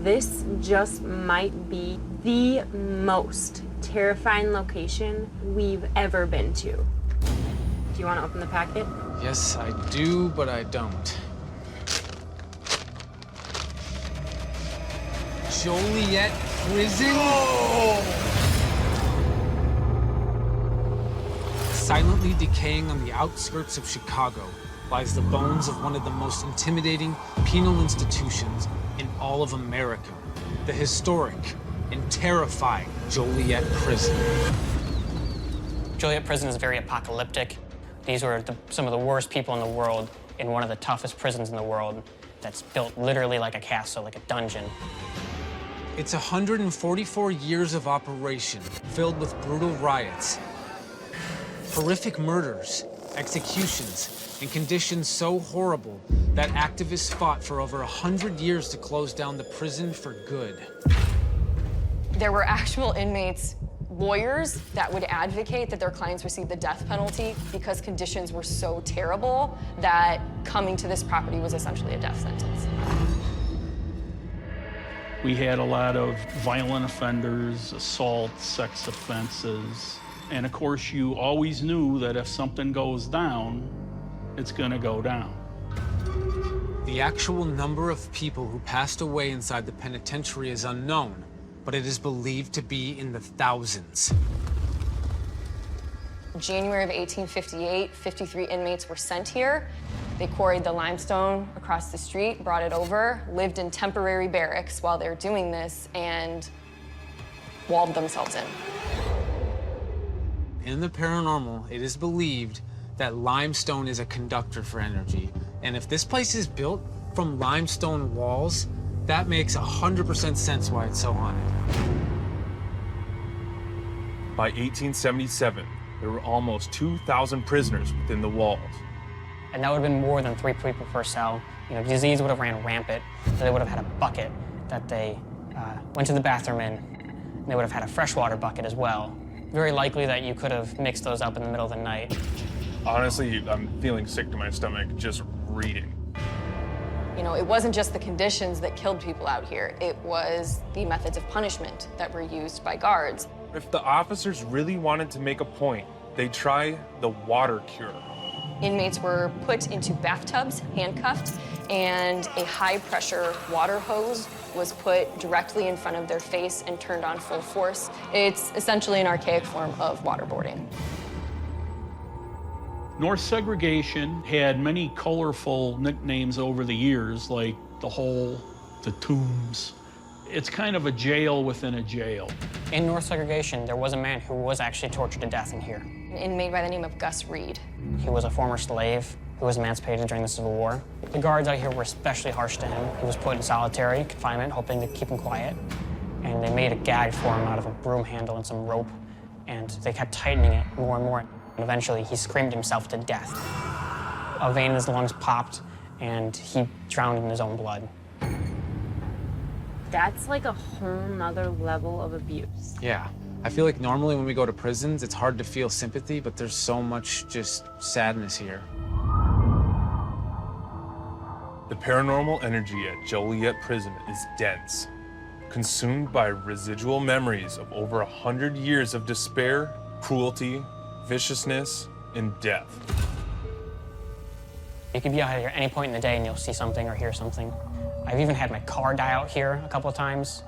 this just might be the most terrifying location we've ever been to. Do you want to open the packet? Yes, I do, but I don't. Joliet Prison? Oh! Silently decaying on the outskirts of Chicago lies the bones of one of the most intimidating penal institutions in all of America, the historic and terrifying Joliet Prison. Joliet Prison is very apocalyptic. These were some of the worst people in the world in one of the toughest prisons in the world that's built literally like a castle, like a dungeon. It's 144 years of operation filled with brutal riots, horrific murders, executions, and conditions so horrible that activists fought for over 100 years to close down the prison for good. There were actual inmates, lawyers that would advocate that their clients receive the death penalty because conditions were so terrible that coming to this property was essentially a death sentence. We had a lot of violent offenders, assault, sex offenses. And of course, you always knew that if something goes down, it's gonna go down. The actual number of people who passed away inside the penitentiary is unknown, but it is believed to be in the thousands. January of 1858, 53 inmates were sent here. They quarried the limestone across the street, brought it over, lived in temporary barracks while they were doing this, and walled themselves in. In the paranormal, it is believed that limestone is a conductor for energy. And if this place is built from limestone walls, that makes 100% sense why it's so haunted. By 1877, there were almost 2,000 prisoners within the walls. And that would have been more than 3 people per cell. You know, disease would have ran rampant. So they would have had a bucket that they went to the bathroom in. And they would have had a freshwater bucket as well. Very likely that you could have mixed those up in the middle of the night. Honestly, I'm feeling sick to my stomach just reading. You know, it wasn't just the conditions that killed people out here. It was the methods of punishment that were used by guards. If the officers really wanted to make a point, they'd try the water cure. Inmates were put into bathtubs, handcuffed, and a high-pressure water hose was put directly in front of their face and turned on full force. It's essentially an archaic form of waterboarding. North segregation had many colorful nicknames over the years, like the hole, the tombs. It's kind of a jail within a jail. In North segregation, there was a man who was actually tortured to death in here. An inmate by the name of Gus Reed. He was a former slave who was emancipated during the Civil War. The guards out here were especially harsh to him. He was put in solitary confinement, hoping to keep him quiet. And they made a gag for him out of a broom handle and some rope. And they kept tightening it more and more. And eventually, he screamed himself to death. A vein in his lungs popped, and he drowned in his own blood. That's like a whole nother level of abuse. Yeah. I feel like normally when we go to prisons, it's hard to feel sympathy, but there's so much just sadness here. The paranormal energy at Joliet Prison is dense, consumed by residual memories of over 100 years of despair, cruelty, viciousness, and death. You could be out here any point in the day and you'll see something or hear something. I've even had my car die out here a couple of times.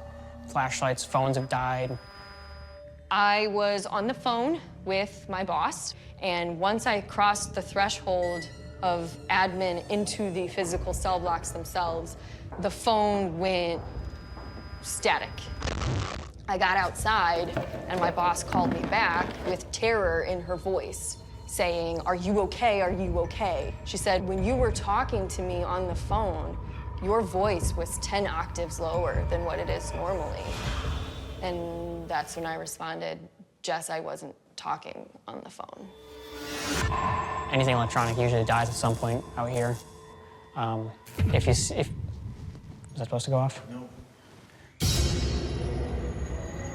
Flashlights, phones have died. I was on the phone with my boss, and once I crossed the threshold of admin into the physical cell blocks themselves, the phone went static. I got outside, and my boss called me back with terror in her voice, saying, "Are you okay? Are you okay?" She said, "When you were talking to me on the phone, your voice was 10 octaves lower than what it is normally." And that's when I responded, "Jess, I wasn't talking on the phone." Anything electronic usually dies at some point out here. If was that supposed to go off? No.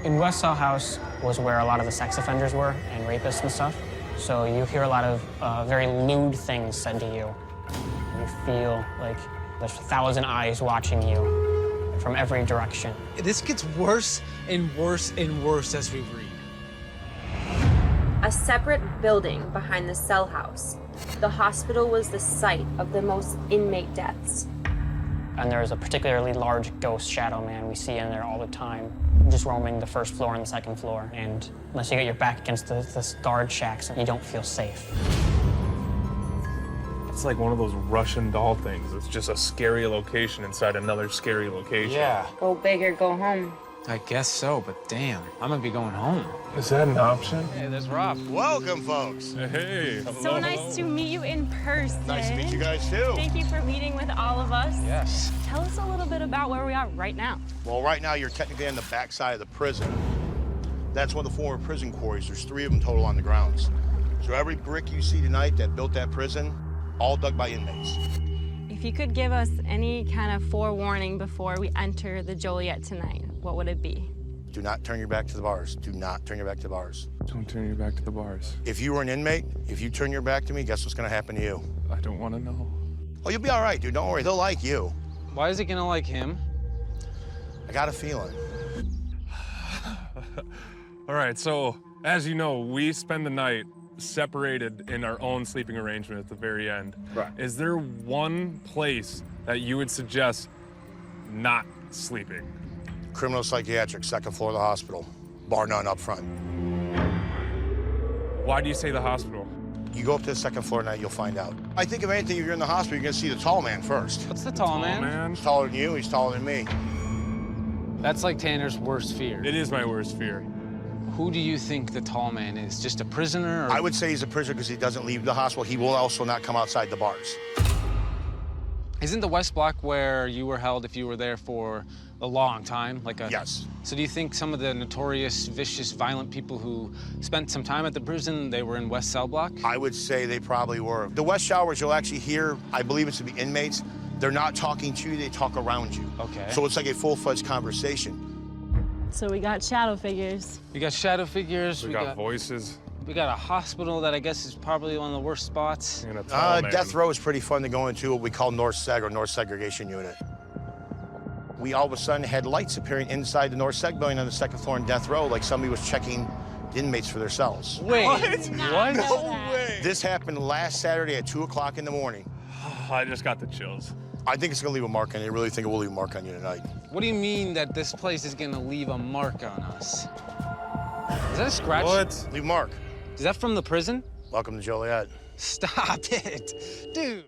In West Cell House was where a lot of the sex offenders were and rapists and stuff. So you hear a lot of very lewd things said to you. You feel like there's 1,000 eyes watching you. from every direction. This gets worse and worse and worse as we read. A separate building behind the cell house, the hospital was the site of the most inmate deaths. And there's a particularly large ghost shadow man we see in there all the time, just roaming the first floor and the second floor. And unless you get your back against the guard shacks, you don't feel safe. It's like one of those Russian doll things. It's just a scary location inside another scary location. Yeah, Go big or go home. I guess so, but damn, I'm gonna be going home. Is that an option? Hey, there's Rob. Welcome, folks. Hey. So nice to meet you in person. Nice to meet you guys, too. Thank you for meeting with all of us. Yes. Tell us a little bit about where we are right now. Well, right now, you're technically on the backside of the prison. That's one of the former prison quarries. There's 3 of them total on the grounds. So every brick you see tonight that built that prison, all dug by inmates. If you could give us any kind of forewarning before we enter the Joliet tonight, what would it be? Do not turn your back to the bars. Do not turn your back to the bars. Don't turn your back to the bars. If you were an inmate, if you turn your back to me, guess what's gonna happen to you? I don't want to know. Oh, you'll be all right, dude. Don't worry. They'll like you. Why is it gonna like him? I got a feeling. All right, so as you know, we spend the night separated in our own sleeping arrangement at the very end. Right. Is there one place that you would suggest not sleeping? Criminal psychiatric, second floor of the hospital. Bar none up front. Why do you say the hospital? You go up to the second floor tonight, you'll find out. I think if anything, if you're in the hospital, you're gonna see the tall man first. What's the tall man? He's taller than you, he's taller than me. That's like Tanner's worst fear. It is my worst fear. Who do you think the tall man is? Just a prisoner? Or... I would say he's a prisoner because he doesn't leave the hospital. He will also not come outside the bars. Isn't the West Block where you were held if you were there for a long time? Yes. So do you think some of the notorious, vicious, violent people who spent some time at the prison, they were in West Cell Block? I would say they probably were. The West showers you'll actually hear, I believe it's to be inmates. They're not talking to you, they talk around you. Okay. So it's like a full-fledged conversation. So we got shadow figures. We got shadow figures. We got voices. We got a hospital that I guess is probably one of the worst spots. And a tall man. Death row is pretty fun to go into, what we call North Seg, or North Segregation Unit. We all of a sudden had lights appearing inside the North Seg building on the second floor in death row, like somebody was checking the inmates for their cells. Wait, what? way. This happened last Saturday at 2 o'clock in the morning. I just got the chills. I think it's gonna leave a mark on you. I really think it will leave a mark on you tonight. What do you mean that this place is gonna leave a mark on us? Is that a scratch? What? Leave a mark. Is that from the prison? Welcome to Joliet. Stop it, dude.